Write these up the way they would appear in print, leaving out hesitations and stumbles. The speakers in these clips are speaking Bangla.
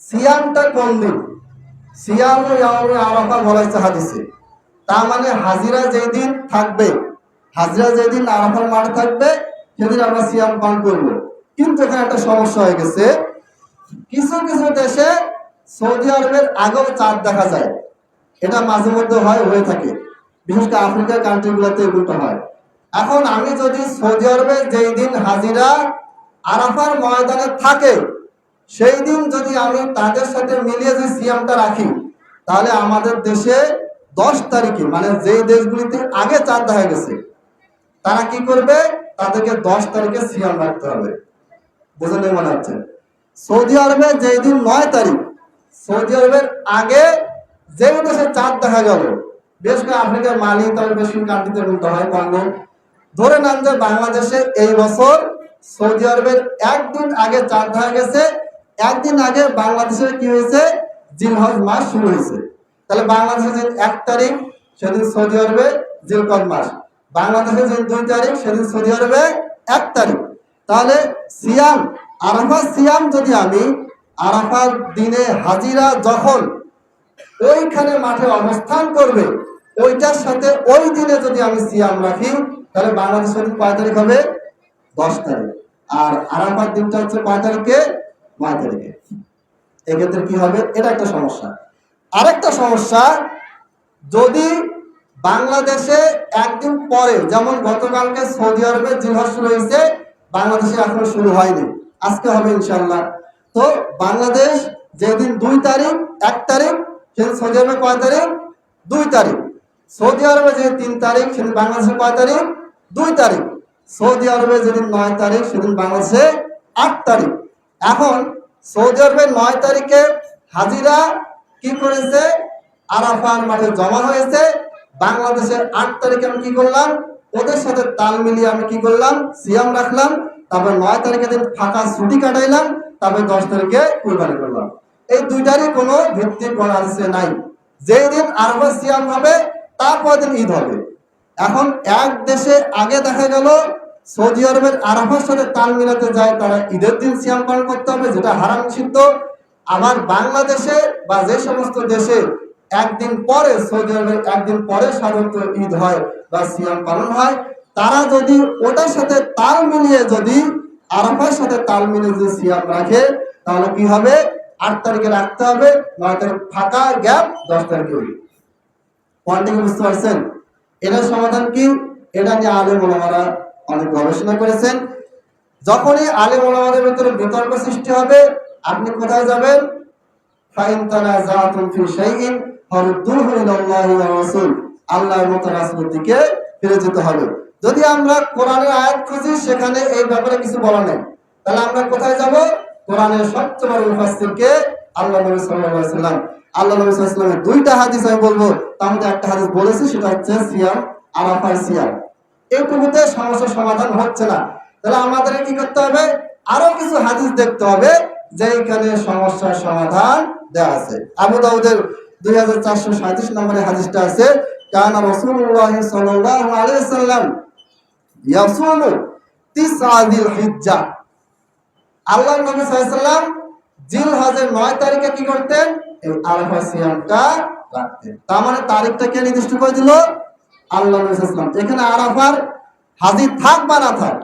সিয়ামটা কোন দিন? সিয়াম ইয়াউমে আরাফা বলা হয়েছে হাদিসে। তার মানে হাজিরা যেদিন থাকবে, হাজিরা যেদিন আরাফার মাঠে থাকবে সেদিন আমরা সিয়াম পালন করবো। কিন্তু এখানে একটা সমস্যা হয়ে গেছে, কিছু কিছু দেশে সৌদি আরবের আগেও চাঁদ দেখা যায়। এটা মাঝে মধ্যে হয়ে থাকে, বিশেষ করে আফ্রিকার কান্ট্রিগুলোতে এগুলো হয়। এখন আমি যদি সৌদি আরবে যেই দিন হাজিরা আরাফার ময়দানে থাকে সেই দিন যদি আমি তাদের সাথে মিলিয়ে যদি সিয়ামটা রাখি, তাহলে আমাদের দেশে 10 তারিখে, মানে যেই দেশগুলিতে আগে চাঁদ দেখা গেছে তারা কি করবে, তাদেরকে 10 তারিখে সিয়াম রাখতে হবে। বুঝলেন মনে হচ্ছে? সৌদি আরবে যেই দিন 9 তারিখ, সৌদি আরবের আগে যেই দেশে চাঁদ দেখা গেল, বেশ করে আফ্রিকার মালি, তবে বেশি কান্ট্রিতে উল্টো হয় কঙ্গো। ধরে নেন যে বাংলাদেশে এই বছর সৌদি আরবের একদিন আগে চাঁদ দেখা গেছে, একদিন আগে বাংলাদেশে কি হয়েছে, জিলহজ মাস শুরু হয়েছে। তাহলে বাংলাদেশে যে 1 তারিখ সেদিন সৌদি আরবে জিলকদ মাস, বাংলাদেশে যে 2 তারিখ সেদিন সৌদি আরবে 1 তারিখ। তাহলে সিয়াম, আরাফার সিয়াম যদি আমি আরাফার দিনে হাজিরা যখন ওইখানে মাঠে অবস্থান করবে ওইটার সাথে ওই দিনে যদি আমি সিয়াম রাখি, তাহলে বাংলাদেশের 5 তারিখ হবে 10 তারিখ, আর আরাফার দিনটা হচ্ছে 5 তারিখে 9 তারিখে। এক্ষেত্রে কি হবে, এটা একটা সমস্যা। আরেকটা সমস্যা, যদি বাংলাদেশে একদিন পরে, যেমন গতকালকে সৌদি আরবে জিলহজ শুরু হয়েছে, বাংলাদেশে এখনো শুরু হয়নি, আজকে হবে ইনশাল্লাহ। তো বাংলাদেশ যেদিন 2 তারিখ, 1 তারিখ সেদিন সৌদি আরবে কয় তারিখ, 2 তারিখ। সৌদি আরবে যে 3 তারিখ সেদিন বাংলাদেশে কয় তারিখ, 2 তারিখ। সৌদি আরবে যেদিন 9 তারিখ সেদিন বাংলাদেশে 8 তারিখ। এখন সৌদি আরবে 9 তারিখে হাজিরা কি করেছে, আরাফার মাঠে জমা হয়েছে। বাংলাদেশের 8 তারিখে আমি কি করলাম, ওদের সাথে তাল মিলিয়ে আমি কি করলাম, সিয়াম রাখলাম। তারপর 9 তারিখে দিন ফাঁকা ছুটি কাটাইলাম, তারপর 10 তারিখে কুরবানি করলাম। এই দুইটারই কোনো ভিত্তি করা আছে নাই। যেই দিন আরাফা সিয়াম হবে তারপর দিন ঈদ হবে। এখন এক দেশে আগে দেখা গেল সৌদি আরবের আরাফার সাথে তাল মিলাতে যায়, তারা ঈদের দিন সিয়াম পালন করতে হবে, যেটা হারাম নিষিদ্ধ। আবার বাংলাদেশে বা যে সমস্ত দেশে একদিন পরে, সৌদি আরবের একদিন পরে সাধারণত ঈদ হয় বা সিয়াম পালন হয়, তারা যদি ওটার সাথে তাল মিলিয়ে, যদি আরাফার সাথে তাল মিলিয়ে যদি সিয়াম রাখে, তাহলে কি হবে, 8 তারিখে রাখতে হবে, 9 তারিখ ফাঁকা গ্যাপ, 10 তারিখে ঈদ। পয়েন্টটি বুঝতে পারছেন? এটার সমাধান কি? এটা নিয়ে আলেম ওলামারা অনেক গবেষণা করেছেন। যখনই আলেম ওলামাদের ভিতরে বিতর্ক সৃষ্টি হবে, আপনি কোথায় যাবেন, ফাইন তানাযাতুম ফি শাইইন ফারুদ্দুহু ইলাল্লাহি ওয়া রাসূল, আল্লাহ এবং তার রাসূলের দিকে ফিরে যেতে হবে। যদি আমরা কোরআনের আয়াত খুঁজি সেখানে এই ব্যাপারে কিছু বলা নেই, তাহলে আমরা কোথায় যাব, কোরআনের সবচেয়ে বড় মুফাসসিরকে আল্লাহ নবী সাল্লাল্লাহু আলাইহি ওয়াসাল্লাম। আল্লাহ নবী সাল্লাল্লাহু আলাইহি ওয়াসাল্লামের 2টা হাদিস আমি বলবো, তার মধ্যে একটা হাদিস বলেছি, সেটা হচ্ছে সিয়াম, আরাফার সিয়াম। এইটুকুতে সমস্যার সমাধান হচ্ছে না, তাহলে আমাদের কি করতে হবে, আরো কিছু হাদিস দেখতে হবে যেখানে সমস্যার সমাধান দেয়া আছে। আবু দাউদের 2437 নম্বরের হাদিসটা আছে, কানা রাসূলুল্লাহ সাল্লাল্লাহু আলাইহি ওয়াসাল্লাম ইয়াসুমু তিসআযিল হিজ্জাহ। আল্লাহর নবী সাল্লাল্লাহু আলাইহি ওয়াসাল্লাম জিলহজের 9 তারিখে কি করতেন, এই আরাফা সিয়ামটা রাখতেন। তার মানে তারিখটা কে নির্দিষ্ট করে দিল, আল্লাহ নবী সাল্লাল্লাহু আলাইহি ওয়াসাল্লাম। এখানে আরাফার হাজির থাক বা না থাক,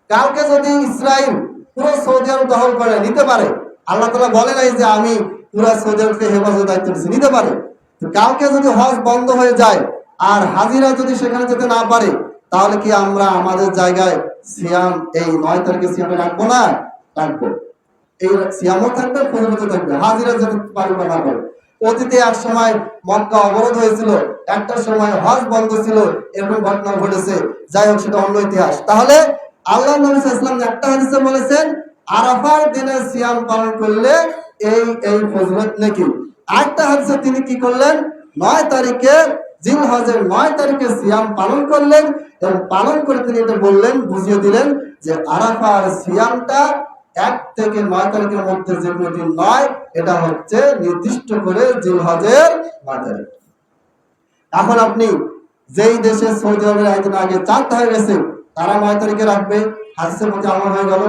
কালকে যদি ইসরাইল পুরো সৌদি আরব দখল করে নিতে পারে, আল্লাহ তাআলা বলে নাই যে আমি পুরো সৌদি আরবকে হেফাজতের দায়িত্ব নিচ্ছি, নিতে পারে। তো কালকে যদি হজ বন্ধ হয়ে যায় আর হাজিরা যদি সেখানে যেতে না পারে, তাহলে কি আমরা আমাদের জায়গায় সিয়াম এই 9 তারিখে সিয়ামে রাখবো না? রাখবো। এই সিয়ামও থাকবে, ফজিলত থাকবে, হাজিরা যেতে পারবে বা না পারবে। অতীতে এক সময় মক্কা অবরোধ হয়েছিল, একটা সময় হজ বন্ধ ছিল, এরকম ঘটনা ঘটেছে। যাই হোক, সেটা অন্য ইতিহাস। তাহলে আল্লাহ নবী সাল্লাল্লাহু আলাইহি ওয়াসাল্লাম একটা হাদিসে বলেছেন আরাফার দিনে সিয়াম পালন করলে এই এই ফজিলত নাকি। আরেকটা হাদিসে তিনি কি করলেন, 9 তারিখে জিলহজের 9 তারিখে সিয়াম পালন করলেন, এবং পালন করে তিনি এটা বললেন, বুঝিয়ে দিলেন যে আরাফার সিয়ামটা 1 থেকে 9 তারিখের মধ্যে যে কোনো দিন নয়, এটা হচ্ছে নির্দিষ্ট করে জিলহজের 9 তারিখ। এখন আপনি যেই দেশে সৌদি আরবের একদিন আগে চাঁদ হয়ে গেছে, তারা 9 তারিখে রাখবে, হাদিসের মধ্যে আমল হয়ে গেল।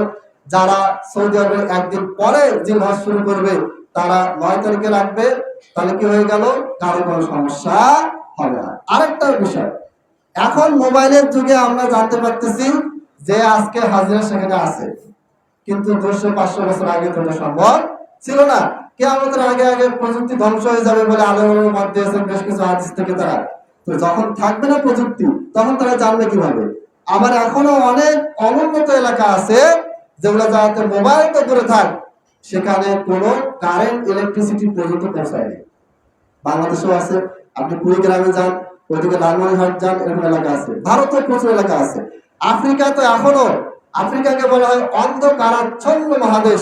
যারা সৌদি আরবের একদিন পরে জিলহজ শুরু করবে তারা 9 তারিখে রাখবে, তাহলে কি হয়ে গেল, কারো কোনো সমস্যা হবে না। আরেকটা বিষয়, এখন মোবাইলের যুগে আমরা জানতে পারতেছি যে আজকে হাজিরা সেখানে আছে, কিন্তু 200-500 বছর আগে তো এটা সম্ভব ছিল না। কিয়ামতের আগে আগে প্রযুক্তি ধ্বংস হয়ে যাবে বলে আলেমের মত দিয়েছেন বেশ কিছু হাদিস থেকে তারা। তো যখন থাকবে না প্রযুক্তি, তখন তারা জানবে কিভাবে? আবার এখনো অনেক অনুন্নত এলাকা আছে যেগুলো যাতে মোবাইল তো দূরে থাক, সেখানে কোনো কারেন্ট ইলেকট্রিসিটি পর্যন্ত পৌঁছায়নি। বাংলাদেশেও আছে, আপনি কুড়িগ্রামে যান, ওইদিকে লালমনিরহাট যান, এরকম এলাকা আছে। ভারতের প্রচুর এলাকা আছে। আফ্রিকা তো এখনো, আফ্রিকাকে বলা হয় অন্ধকারাচ্ছন্ন মহাদেশ।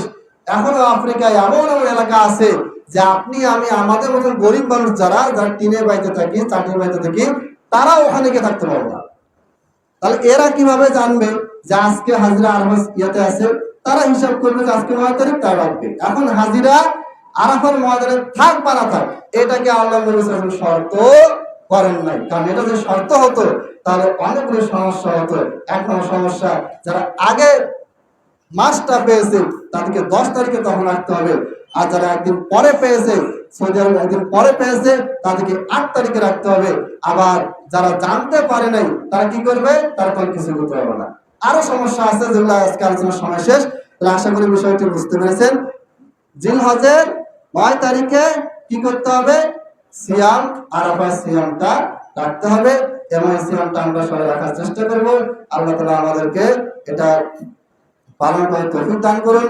এখনো আফ্রিকায় এমন এমন এলাকা আছে যে আপনি আমি আমাদের মতন গরিব মানুষ যারা যারা টিনের বাড়িতে থাকি, চাটির বাড়িতে থাকি, তারা ওখানে গিয়ে থাকতে পারবো না। তাহলে এরা কিভাবে জানবে যে আজকে হাজিরা আরফার ইয়াতে আছে? তারা হিসাব করবে যে আজকে 9 তারিখ, তারা রাখবে। এখন হাজিরা আরাফার ময়দানে থাক বা না থাক, এটাকে আল্লাহ নবী সাল্লাল্লাহু আলাইহি ওয়াসাল্লাম শর্ত করেন নাই। কারণ এটা যদি শর্ত হতো তাহলে অনেকগুলো সমস্যা হতো। এক নম্বর সমস্যা, যারা আগে মাসটা পেয়েছে তাদেরকে 10 তারিখে তখন রাখতে হবে, আর যারা একদিন পরে পেয়েছে, সৌদি আরব একদিন পরে পেয়েছে, তাদেরকে 8 তারিখে রাখতে হবে। আবার যারা জানতে পারে নাই তারা কি করবে? তারা তো কিছু করতে পারবে না। আরো সমস্যা আছে যেগুলো আজকে আলোচনার সময় শেষ। তাহলে আশা করি বিষয়টি বুঝতে পেরেছেন। জিলহজের 9 তারিখে কি করতে হবে? সিয়াম, আরাফার সিয়ামটা রাখতে হবে, এবং এই সিয়ামটা আমরা সবাই রাখার চেষ্টা করব। আল্লাহ তাআলা আমাদেরকে এটা পালন করে তৌফিক দান করুন।